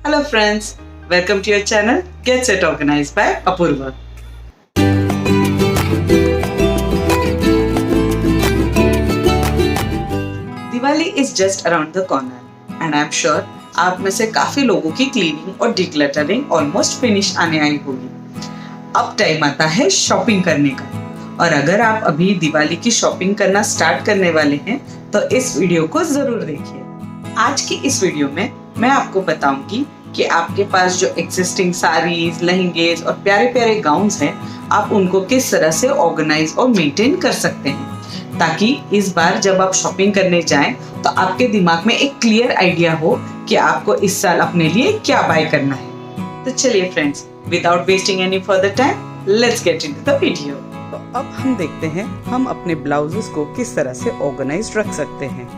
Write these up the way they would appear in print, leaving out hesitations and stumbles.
Hello friends, welcome to your channel Get Set Organized by Apurva. Diwali is just around the corner and I'm sure आप में से काफी लोगों की cleaning और डिक्लटरिंग ऑलमोस्ट फिनिश आने आई होगी। अब टाइम आता है शॉपिंग करने का और अगर आप अभी दिवाली की शॉपिंग करना स्टार्ट करने वाले हैं तो इस वीडियो को जरूर देखिए। आज की इस वीडियो में मैं आपको बताऊंगी कि आपके पास जो एग्जिस्टिंग साड़ीज, लहंगेज और प्यारे प्यारे गाउन्स हैं, आप उनको किस तरह से ऑर्गेनाइज और मेंटेन कर सकते हैं ताकि इस बार जब आप शॉपिंग करने जाएं तो आपके दिमाग में एक क्लियर आइडिया हो कि आपको इस साल अपने लिए क्या बाय करना है। तो चलिए friends, without wasting any further time, let's get into the video. तो अब हम देखते हैं हम अपने ब्लाउजेस को किस तरह से ऑर्गेनाइज रख सकते हैं।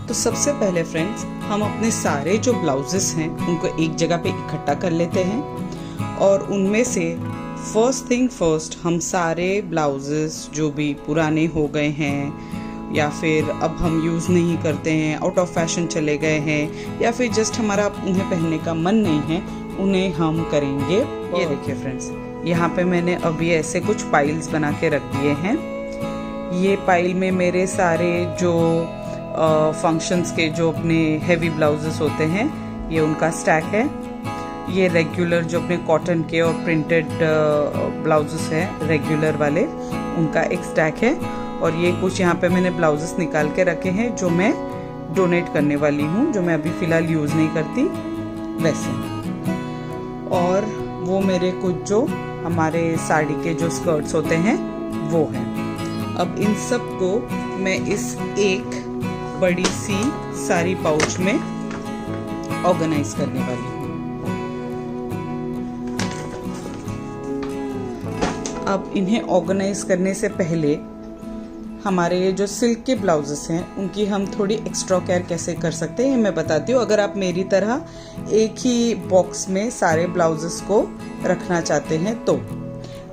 तो सबसे पहले फ्रेंड्स, हम अपने सारे जो ब्लाउजेस हैं उनको एक जगह पे इकट्ठा कर लेते हैं और उनमें से फर्स्ट थिंग फर्स्ट हम सारे ब्लाउजेस जो भी पुराने हो गए हैं या फिर अब हम यूज़ नहीं करते हैं, आउट ऑफ फैशन चले गए हैं या फिर जस्ट हमारा उन्हें पहनने का मन नहीं है, उन्हें हम करेंगे। ये देखिए फ्रेंड्स, यहाँ पे मैंने अभी ऐसे कुछ पाइल्स बना के रख दिए हैं। ये पाइल में मेरे सारे जो फंक्शंस के जो अपने हेवी ब्लाउजेस होते हैं ये उनका स्टैक है। ये रेगुलर जो अपने कॉटन के और प्रिंटेड ब्लाउजेस हैं रेगुलर वाले, उनका एक स्टैक है। और ये कुछ यहाँ पे मैंने ब्लाउजेस निकाल के रखे हैं जो मैं डोनेट करने वाली हूँ, जो मैं अभी फ़िलहाल यूज़ नहीं करती वैसे। और वो मेरे कुछ जो हमारे साड़ी के जो स्कर्ट्स होते हैं वो हैं। अब इन सब को मैं इस एक बड़ी सी सारी पाउच में ऑर्गेनाइज करने वाली हूँ। अब इन्हें ऑर्गेनाइज करने से पहले हमारे ये जो सिल्क के ब्लाउजेस हैं उनकी हम थोड़ी एक्स्ट्रा केयर कैसे कर सकते हैं मैं बताती हूँ। अगर आप मेरी तरह एक ही बॉक्स में सारे ब्लाउजेस को रखना चाहते हैं तो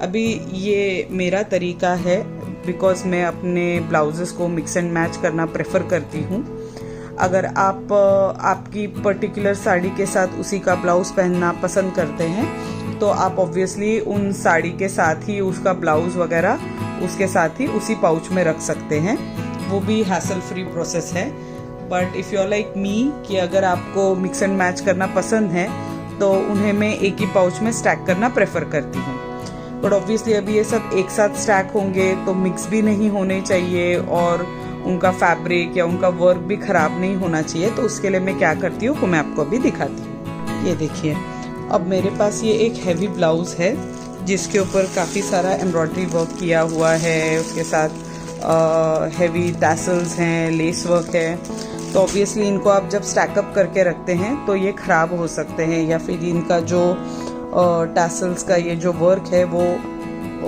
अभी ये मेरा तरीका है, बिकॉज मैं अपने ब्लाउजेस को मिक्स एंड मैच करना प्रेफर करती हूँ। अगर आप आपकी पर्टिकुलर साड़ी के साथ उसी का ब्लाउज पहनना पसंद करते हैं तो आप ऑब्वियसली उन साड़ी के साथ ही उसका ब्लाउज वगैरह उसके साथ ही उसी पाउच में रख सकते हैं, वो भी हैसल फ्री प्रोसेस है। But if you are like me कि अगर आपको मिक्स एंड मैच करना पसंद है तो उन्हें मैं एक ही पाउच में स्टैक करना प्रेफर करती हूँ। बट ऑब्वियसली अभी ये सब एक साथ स्टैक होंगे तो मिक्स भी नहीं होने चाहिए और उनका फैब्रिक या उनका वर्क भी ख़राब नहीं होना चाहिए। तो उसके लिए मैं क्या करती हूँ वो मैं आपको अभी दिखाती हूँ। ये देखिए, अब मेरे पास ये एक हैवी ब्लाउज़ है जिसके ऊपर काफ़ी सारा एम्ब्रॉयडरी वर्क किया हुआ है, उसके साथ हैवी टैसल्स हैं, लेस वर्क है। तो ऑब्वियसली इनको आप जब स्टैकअप करके रखते हैं तो ये ख़राब हो सकते हैं या फिर इनका जो टैसल्स का ये जो वर्क है वो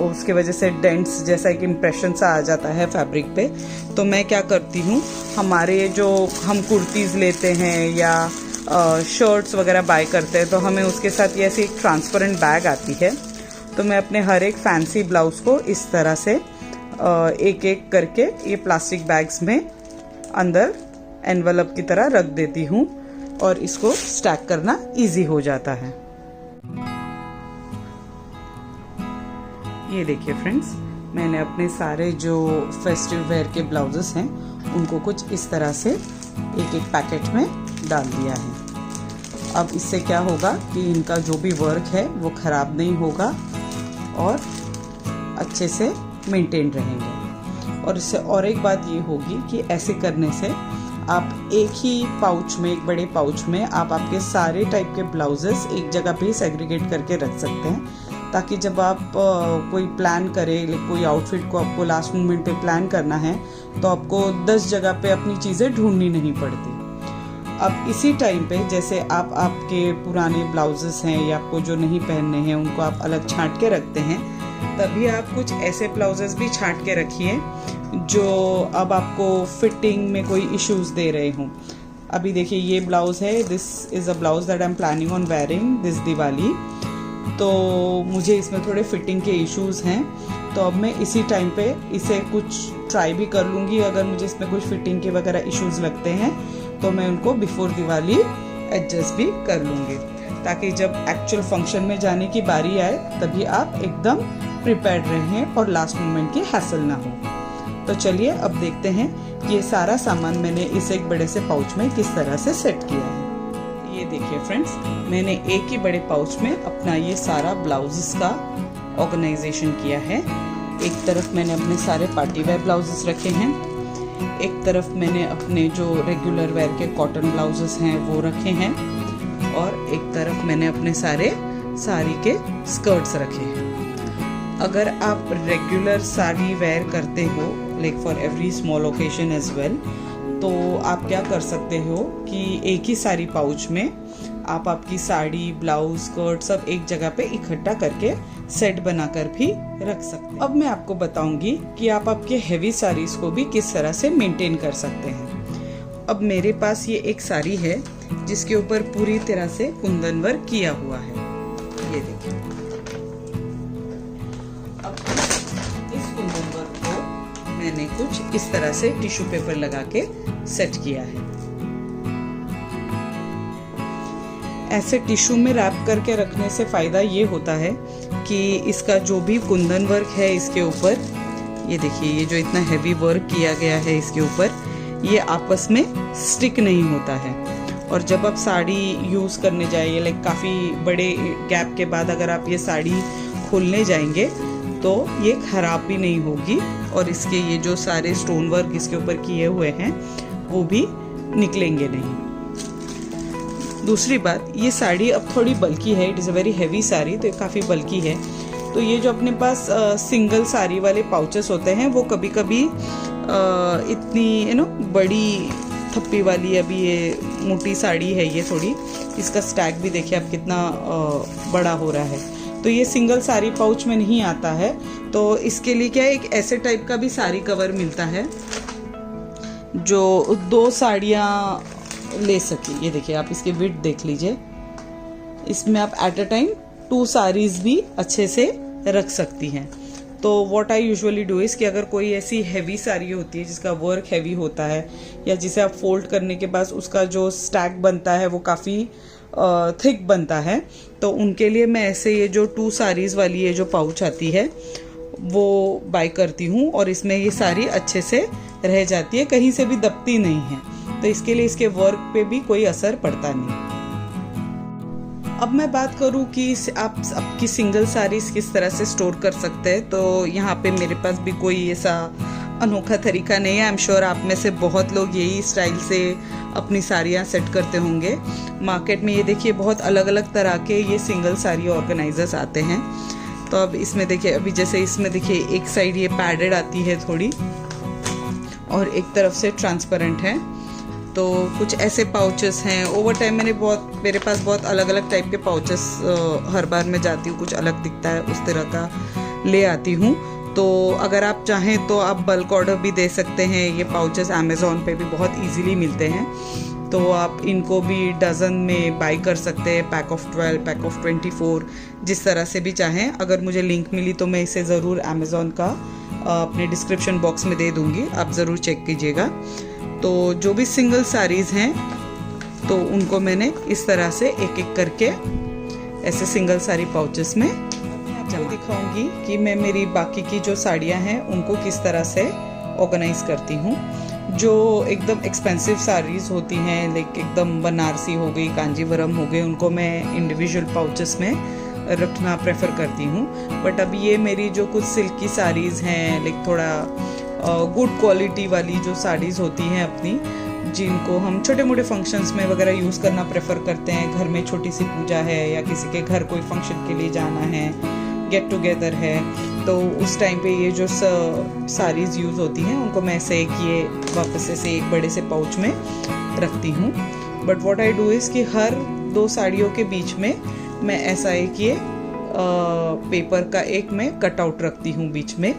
उसके वजह से डेंट्स जैसा एक इम्प्रेशन सा आ जाता है फैब्रिक पे। तो मैं क्या करती हूँ, हमारे जो हम कुर्तीज़ लेते हैं या शर्ट्स वगैरह बाय करते हैं तो हमें उसके साथ ये ऐसी एक ट्रांसपेरेंट बैग आती है। तो मैं अपने हर एक फैंसी ब्लाउज़ को इस तरह से एक एक करके ये प्लास्टिक बैग्स में अंदर एनवलप की तरह रख देती हूँ और इसको स्टैक करना इजी हो जाता है। ये देखिए फ्रेंड्स, मैंने अपने सारे जो फेस्टिव वेयर के ब्लाउजेस हैं उनको कुछ इस तरह से एक एक पैकेट में डाल दिया है। अब इससे क्या होगा कि इनका जो भी वर्क है वो ख़राब नहीं होगा और अच्छे से मेंटेन रहेंगे। और इससे और एक बात ये होगी कि ऐसे करने से आप एक ही पाउच में, एक बड़े पाउच में आप आपके सारे टाइप के ब्लाउजेस एक जगह पे सेग्रीगेट करके रख सकते हैं ताकि जब आप कोई प्लान करें, कोई आउटफिट को आपको लास्ट मोमेंट पे प्लान करना है तो आपको 10 जगह पे अपनी चीज़ें ढूंढनी नहीं पड़ती। अब इसी टाइम पे जैसे आप आपके पुराने ब्लाउजेस हैं या आपको जो नहीं पहनने हैं उनको आप अलग छांट के रखते हैं, तभी आप कुछ ऐसे ब्लाउजेस भी छांट के रखिए जो अब आपको फिटिंग में कोई इश्यूज़ दे रहे हों। अभी देखिए, ये ब्लाउज़ है, this is a blouse that I am planning on wearing this Diwali. तो मुझे इसमें थोड़े फिटिंग के इश्यूज़ हैं तो अब मैं इसी टाइम पे इसे कुछ ट्राई भी कर लूँगी। अगर मुझे इसमें कुछ फिटिंग के वगैरह इश्यूज़ लगते हैं तो मैं उनको बिफोर दिवाली एडजस्ट भी कर लूँगी, ताकि जब एक्चुअल फंक्शन में जाने की बारी आए तभी आप एकदम प्रिपेयर्ड रहें और लास्ट मोमेंट की हैसल ना हो। तो चलिए अब देखते हैं कि ये सारा सामान मैंने इस एक बड़े से पाउच में किस तरह से सेट किया है। ये देखिए फ्रेंड्स, मैंने एक ही बड़े पाउच में अपना ये सारा ब्लाउजेस का ऑर्गेनाइजेशन किया है। एक तरफ मैंने अपने सारे पार्टी वेयर ब्लाउजेस रखे हैं, एक तरफ मैंने अपने जो रेगुलर वेयर के कॉटन ब्लाउजेस हैं वो रखे हैं, और एक तरफ मैंने अपने सारे साड़ी के स्कर्ट्स रखे हैं। अगर आप रेगुलर साड़ी वेयर करते हो, like for every small occasion as well, तो आप क्या कर सकते हो कि एक ही साड़ी पाउच में आप आपकी साड़ी, ब्लाउज, स्कर्ट सब एक जगह पे इकट्ठा करके सेट बनाकर भी रख सकते हैं। अब मैं आपको बताऊंगी कि आप आपके हेवी साड़ीज को भी किस तरह से मेंटेन कर सकते हैं। अब मेरे पास ये एक साड़ी है जिसके ऊपर पूरी तरह से कुंदन वर्क किया हुआ है, ये देखिए। अब इस कुंदन वर्क को मैंने कुछ इस तरह से टिश्यू पेपर लगा के सेट किया है। ऐसे टिश्यू में रैप करके रखने से फायदा ये होता है कि इसका जो भी कुंदन वर्क है इसके ऊपर, ये देखिए, ये जो इतना हैवी वर्क किया गया है इसके ऊपर, ये आपस में स्टिक नहीं होता है। और जब आप साड़ी यूज करने जाइए, लाइक काफी बड़े गैप के बाद अगर आप ये साड़ी खोलने जाएंगे तो ये खराब भी नहीं होगी, और इसके ये जो सारे स्टोन वर्क इसके ऊपर किए हुए हैं वो भी निकलेंगे नहीं। दूसरी बात, ये साड़ी अब थोड़ी बल्की है, it is a very heavy sari, तो काफ़ी बल्की है। तो ये जो अपने पास सिंगल साड़ी वाले पाउचेस होते हैं वो कभी कभी इतनी बड़ी थप्पी वाली, अभी ये मोटी साड़ी है ये थोड़ी, इसका स्टैक भी देखिए आप कितना बड़ा हो रहा है, तो ये सिंगल साड़ी पाउच में नहीं आता है। तो इसके लिए क्या है, एक ऐसे टाइप का भी साड़ी कवर मिलता है जो 2 साड़ियाँ ले सके। ये देखिए, आप इसकी विड्थ देख लीजिए, इसमें आप एट अ टाइम 2 साड़ीज भी अच्छे से रख सकती हैं। तो what I usually do is कि अगर कोई ऐसी हैवी साड़ी होती है जिसका वर्क हैवी होता है, या जिसे आप फोल्ड करने के बाद उसका जो स्टैक बनता है वो काफ़ी थिक बनता है, तो उनके लिए मैं ऐसे ये जो 2 साड़ीज़ वाली ये जो पाउच आती है वो बाय करती हूँ, और इसमें ये साड़ी अच्छे से रह जाती है, कहीं से भी दबती नहीं है। तो इसके लिए इसके वर्क पे भी कोई असर पड़ता नहीं। अब मैं बात करूं कि आप आपकी सिंगल साड़ीज किस तरह से स्टोर कर सकते हैं, तो यहाँ पे मेरे पास भी कोई ऐसा अनोखा तरीका नहीं है। आई एम श्योर आप में से बहुत लोग यही स्टाइल से अपनी साड़ियाँ सेट करते होंगे। मार्केट में ये देखिए बहुत अलग अलग तरह के ये सिंगल साड़ी ऑर्गेनाइजर्स आते हैं। तो अब इसमें देखिए, अभी जैसे इसमें देखिए एक साइड ये पैडेड आती है थोड़ी, और एक तरफ से ट्रांसपेरेंट है। तो कुछ ऐसे पाउचेस हैं। ओवर टाइम मेरे पास बहुत अलग अलग टाइप के पाउचेस हर बार मैं जाती हूँ कुछ अलग दिखता है उस तरह का ले आती हूँ। तो अगर आप चाहें तो आप बल्क ऑर्डर भी दे सकते हैं। ये पाउचेस अमेज़ॉन पे भी बहुत इजीली मिलते हैं, तो आप इनको भी डज़न में बाई कर सकते हैं, पैक ऑफ 12, पैक ऑफ 24, जिस तरह से भी चाहें। अगर मुझे लिंक मिली तो मैं इसे ज़रूर अमेज़ॉन का अपने डिस्क्रिप्शन बॉक्स में दे दूँगी, आप ज़रूर चेक कीजिएगा। तो जो भी सिंगल साड़ीज़ हैं तो उनको मैंने इस तरह से एक एक करके ऐसे सिंगल साड़ी पाउचेस में आपको दिखाऊंगी कि मैं मेरी बाकी की जो साड़ियाँ हैं उनको किस तरह से ऑर्गेनाइज करती हूँ। जो एकदम एक्सपेंसिव साड़ीज़ होती हैं, लाइक एकदम बनारसी हो गई, कांजीवरम हो गए, उनको मैं इंडिविजुअल पाउचेस में रखना प्रेफर करती हूँ। बट अब ये मेरी जो कुछ सिल्की साड़ीज़ हैं, लाइक थोड़ा गुड क्वालिटी वाली जो साड़ीज़ होती हैं अपनी, जिनको हम छोटे मोटे फंक्शंस में वगैरह यूज़ करना प्रेफर करते हैं, घर में छोटी सी पूजा है या किसी के घर कोई फंक्शन के लिए जाना है, गेट टुगेदर है, तो उस टाइम पे ये जो साड़ीज़ यूज़ होती हैं उनको मैं ऐसे ये वापस से एक बड़े से पाउच में रखती हूँ। But what I do is कि हर 2 साड़ियों के बीच में मैं ऐसा एक ये पेपर का एक मैं कटआउट रखती हूँ बीच में।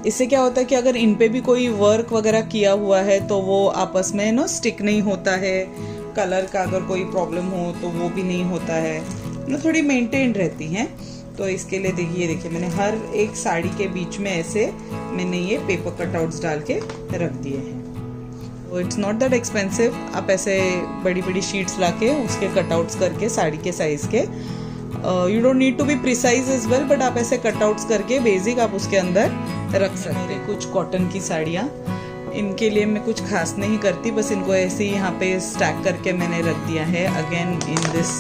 इससे क्या होता है कि अगर इन पे भी कोई वर्क वगैरह किया हुआ है तो वो आपस में स्टिक नहीं होता है। कलर का अगर कोई प्रॉब्लम हो तो वो भी नहीं होता है, थोड़ी मेंटेन रहती हैं। तो इसके लिए देखिए मैंने हर एक साड़ी के बीच में ऐसे मैंने ये पेपर कटआउट्स डाल के रख दिए हैं। It's not that expensive. आप ऐसे बड़ी बड़ी शीट्स लाके उसके कटआउट्स करके साड़ी के साइज के, you don't need to be precise as well, but आप ऐसे कटआउट्स करके बेसिक आप उसके अंदर रख सकते हैं। कुछ कॉटन की साड़ियाँ, इनके लिए मैं कुछ खास नहीं करती, बस इनको ऐसे ही यहाँ पे स्टैक करके मैंने रख दिया है। Again in this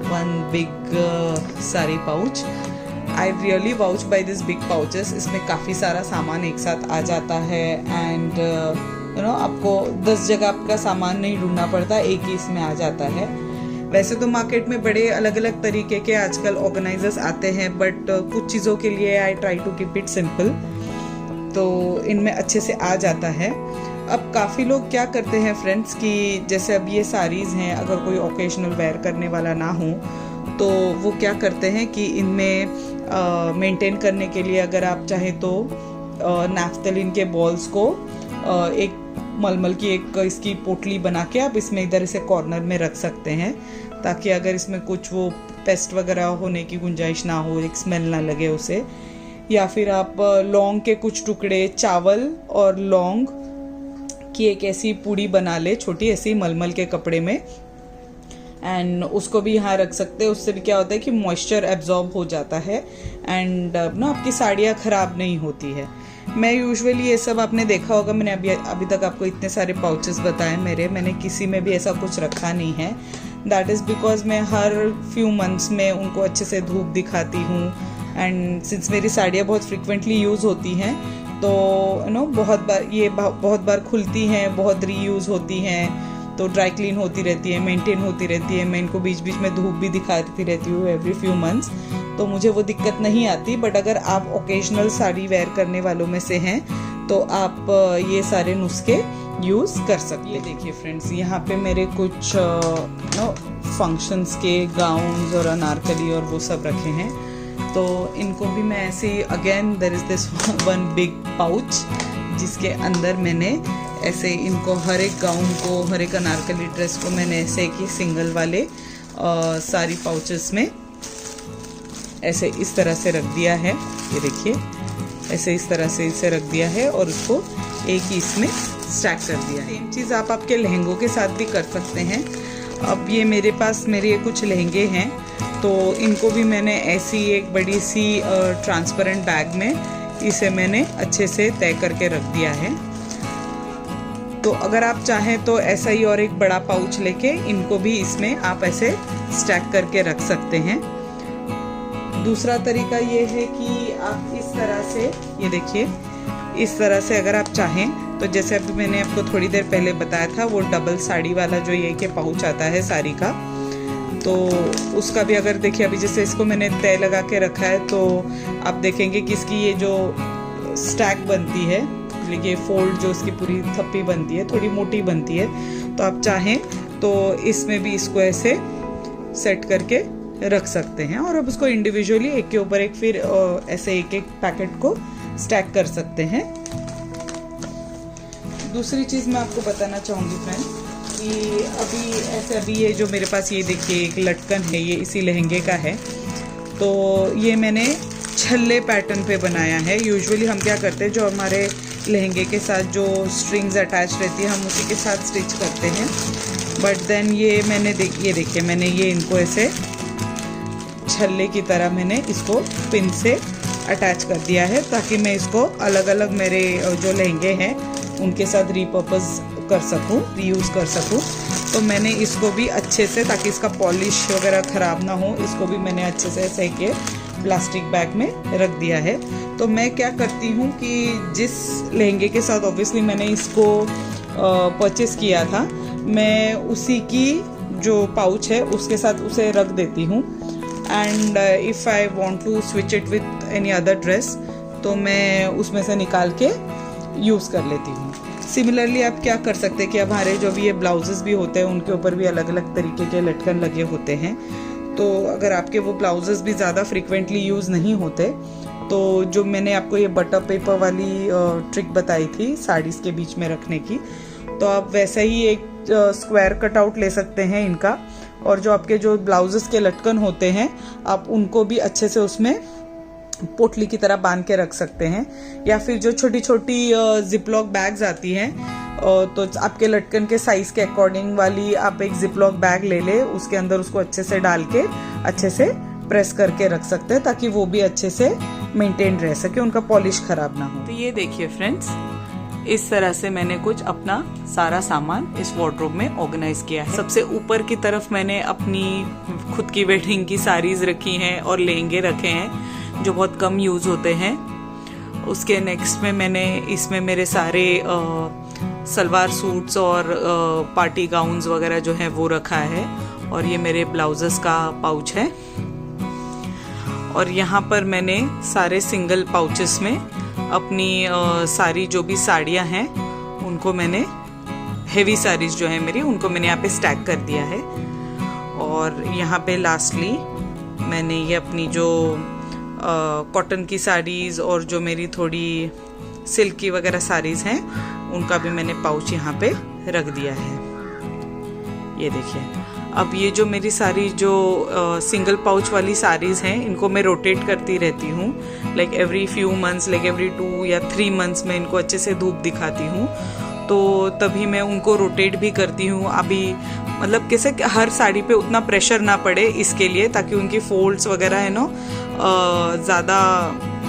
one big sari pouch. I really vouch by this big pouches. इसमें काफ़ी सारा सामान एक साथ आ जाता है एंड यू नो आपको 10 जगह आपका सामान नहीं ढूंढना पड़ता, एक ही इसमें आ जाता है। वैसे तो मार्केट में बड़े अलग अलग तरीके के आजकल ऑर्गेनाइजर्स आते हैं, बट कुछ चीज़ों के लिए I try to keep it simple, तो इनमें अच्छे से आ जाता है। अब काफ़ी लोग क्या करते हैं फ्रेंड्स कि जैसे अब ये साड़ीज़ हैं, अगर कोई ओकेजनल वेयर करने वाला ना हो तो वो क्या करते हैं कि इनमें मेंटेन करने के लिए अगर आप चाहें तो नैफ्थलीन के बॉल्स को एक मलमल की एक इसकी पोटली बना के आप इसमें इधर से कॉर्नर में रख सकते हैं, ताकि अगर इसमें कुछ वो पेस्ट वगैरह होने की गुंजाइश ना हो, एक स्मेल ना लगे उसे। या फिर आप लौंग के कुछ टुकड़े, चावल और लौंग की एक ऐसी पूड़ी बना ले छोटी, ऐसी मलमल के कपड़े में, एंड उसको भी यहाँ रख सकते हैं। उससे भी क्या होता है कि मॉइस्चर एब्जॉर्ब हो जाता है एंड ना आपकी साड़ियाँ ख़राब नहीं होती है। मैं यूजुअली ये सब आपने देखा होगा, मैंने अभी तक आपको इतने सारे पाउचेस बताए मैंने किसी में भी ऐसा कुछ रखा नहीं है। दैट इज़ बिकॉज मैं हर फ्यू मंथ्स में उनको अच्छे से धूप दिखाती हूँ, एंड सिंस मेरी साड़ियाँ बहुत फ्रिक्वेंटली यूज़ होती हैं तो यू नो बहुत बार खुलती हैं, बहुत रीयूज़ होती हैं, तो ड्राई क्लीन होती रहती है, मेंटेन होती रहती है। मैं इनको बीच बीच में धूप भी दिखाती रहती हूँ एवरी फ्यू मंथ्स, तो मुझे वो दिक्कत नहीं आती। बट अगर आप ओकेजनल साड़ी वेयर करने वालों में से हैं तो आप ये सारे नुस्खे यूज़ कर सकते हैं। देखिए फ्रेंड्स, यहाँ पे मेरे कुछ फंक्शंस के गाउन्स और अनारकली और वो सब रखे हैं, तो इनको भी मैं ऐसे ही again there is this one big pouch जिसके अंदर मैंने ऐसे इनको हर एक गाउन को, हर एक अनारकली ड्रेस को मैंने ऐसे कि सिंगल वाले सारी पाउचेस में ऐसे इस तरह से रख दिया है। ये देखिए ऐसे इस तरह से इसे रख दिया है और उसको एक ही इसमें स्टैक कर दिया है। सेम चीज़ आप आपके लहंगों के साथ भी कर सकते हैं। अब ये मेरे पास मेरे कुछ लहंगे हैं, तो इनको भी मैंने ऐसी एक बड़ी सी ट्रांसपेरेंट बैग में इसे मैंने अच्छे से तय करके रख दिया है। तो अगर आप चाहें तो ऐसा ही और एक बड़ा पाउच लेके इनको भी इसमें आप ऐसे स्टैक करके रख सकते हैं। दूसरा तरीका ये है कि आप इस तरह से, ये देखिए इस तरह से अगर आप चाहें तो जैसे अभी मैंने आपको थोड़ी देर पहले बताया था वो डबल साड़ी वाला जो ये के पाउच आता है साड़ी का, तो उसका भी अगर देखिए अभी जैसे इसको मैंने तय लगा के रखा है तो आप देखेंगे कि इसकी ये जो स्टैक बनती है, ये फोल्ड जो इसकी पूरी थप्पी बनती है थोड़ी मोटी बनती है, तो आप चाहें तो इसमें भी इसको ऐसे सेट करके रख सकते हैं और अब उसको इंडिविजुअली एक के ऊपर एक फिर ऐसे एक एक पैकेट को स्टैक कर सकते हैं। दूसरी चीज़ मैं आपको बताना चाहूँगी फ्रेंड कि अभी ये जो मेरे पास ये देखिए एक लटकन है, ये इसी लहंगे का है, तो ये मैंने छल्ले पैटर्न पे बनाया है। यूजुअली हम क्या करते हैं, जो हमारे लहंगे के साथ जो स्ट्रिंग्स अटैच रहती है हम उसी के साथ स्टिच करते हैं, बट देन ये मैंने ये देखिए मैंने ये इनको ऐसे छल्ले की तरह मैंने इसको पिन से अटैच कर दिया है, ताकि मैं इसको अलग अलग मेरे जो लहंगे हैं उनके साथ रीपर्पज़ कर सकूं, रीयूज़ कर सकूं। तो मैंने इसको भी अच्छे से, ताकि इसका पॉलिश वगैरह ख़राब ना हो, इसको भी मैंने अच्छे से ऐसे के प्लास्टिक बैग में रख दिया है। तो मैं क्या करती हूँ कि जिस लहंगे के साथ ऑब्वियसली मैंने इसको परचेस किया था, मैं उसी की जो पाउच है उसके साथ उसे रख देती हूँ, and if I want to switch it with any other dress तो मैं उसमें से निकाल के यूज़ कर लेती हूँ। सिमिलरली आप क्या कर सकते हैं कि अब हमारे जो भी ये ब्लाउजेस भी होते हैं उनके ऊपर भी अलग अलग तरीके के लटकन लगे होते हैं, तो अगर आपके वो ब्लाउजेस भी ज़्यादा फ्रिक्वेंटली यूज़ नहीं होते तो जो मैंने आपको ये बटर पेपर वाली ट्रिक बताई थी साड़ीज़ के बीच में रखने की, तो आप वैसा ही एक स्क्वायर कटआउट ले सकते हैं इनका, और जो आपके जो ब्लाउजेस के लटकन होते हैं आप उनको भी अच्छे से उसमें पोटली की तरह बांध के रख सकते हैं, या फिर जो छोटी छोटी जिपलॉक बैग्स आती हैं तो आपके लटकन के साइज़ के अकॉर्डिंग वाली आप एक जिपलॉक बैग ले ले, उसके अंदर उसको अच्छे से डाल के अच्छे से प्रेस करके रख सकते हैं ताकि वो भी अच्छे से मेंटेन रह सके, उनका पॉलिश खराब ना हो। तो ये देखिए फ्रेंड्स, इस तरह से मैंने कुछ अपना सारा सामान इस वार्डरोब में ऑर्गेनाइज किया है। सबसे ऊपर की तरफ मैंने अपनी खुद की वेडिंग की साड़ीज रखी हैं और लहंगे रखे हैं जो बहुत कम यूज होते हैं। उसके नेक्स्ट में मैंने इसमें मेरे सारे सलवार सूट्स और पार्टी गाउन्स वगैरह जो है वो रखा है, और ये मेरे ब्लाउजेस का पाउच है। और यहाँ पर मैंने सारे सिंगल पाउचेस में अपनी सारी जो भी साड़ियाँ हैं उनको मैंने, हेवी साड़ीज जो है मेरी, उनको मैंने यहाँ पे स्टैक कर दिया है। और यहाँ पे लास्टली मैंने ये अपनी जो कॉटन की साड़ीज और जो मेरी थोड़ी सिल्क की वगैरह साड़ीज हैं उनका भी मैंने पाउच यहाँ पे रख दिया है। ये देखिए, अब ये जो मेरी सारी जो सिंगल पाउच वाली साड़ीज़ हैं इनको मैं रोटेट करती रहती हूँ, like every few months, like every 2 या 3 मंथ्स में इनको अच्छे से धूप दिखाती हूँ, तो तभी मैं उनको रोटेट भी करती हूँ। अभी मतलब कैसे हर साड़ी पे उतना प्रेशर ना पड़े इसके लिए, ताकि उनकी फोल्ड्स वगैरह है ना ज़्यादा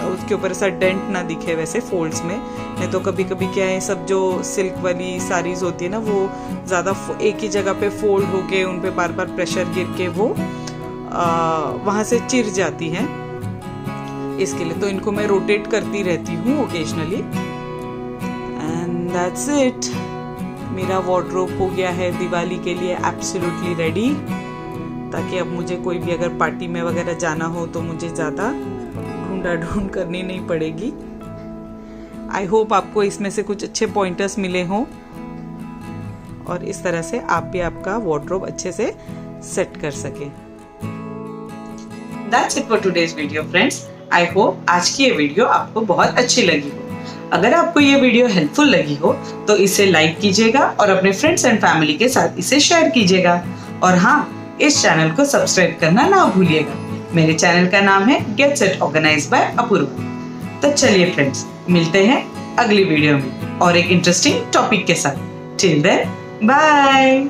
उसके ऊपर ऐसा डेंट ना दिखे वैसे फोल्ड्स में। नहीं तो कभी कभी क्या है, सब जो सिल्क वाली साड़ीज़ होती है ना वो ज़्यादा एक ही जगह पे फोल्ड होके उन पे बार बार प्रेशर गिर के वो वहाँ से चिर जाती हैं। इसके लिए तो इनको मैं रोटेट करती रहती हूँ ओकेजनली। एंड दैट्स इट, मेरा वार्डरोब हो गया है दिवाली के लिए एब्सोल्युटली रेडी, ताकि अब मुझे कोई भी अगर पार्टी में वगैरह जाना हो तो मुझे ज़्यादा ढूंढ करनी नहीं पड़ेगी। आई होप आपको इसमें से कुछ अच्छे पॉइंटर्स मिले हों और इस तरह से आप भी आपका वार्डरोब अच्छे से सेट कर सके। That's it for today's video, friends. I hope आज की ये वीडियो आपको बहुत अच्छी लगी हो। अगर आपको ये वीडियो हेल्पफुल लगी हो तो इसे लाइक कीजिएगा और अपने फ्रेंड्स एंड फैमिली के साथ इसे शेयर कीजिएगा। और हाँ, इस चैनल को सब्सक्राइब करना ना भूलिएगा। मेरे चैनल का नाम है get set organized by Apoorva. तो चलिए फ्रेंड्स, मिलते हैं अगली वीडियो में और एक इंटरेस्टिंग टॉपिक के साथ। Till then, bye.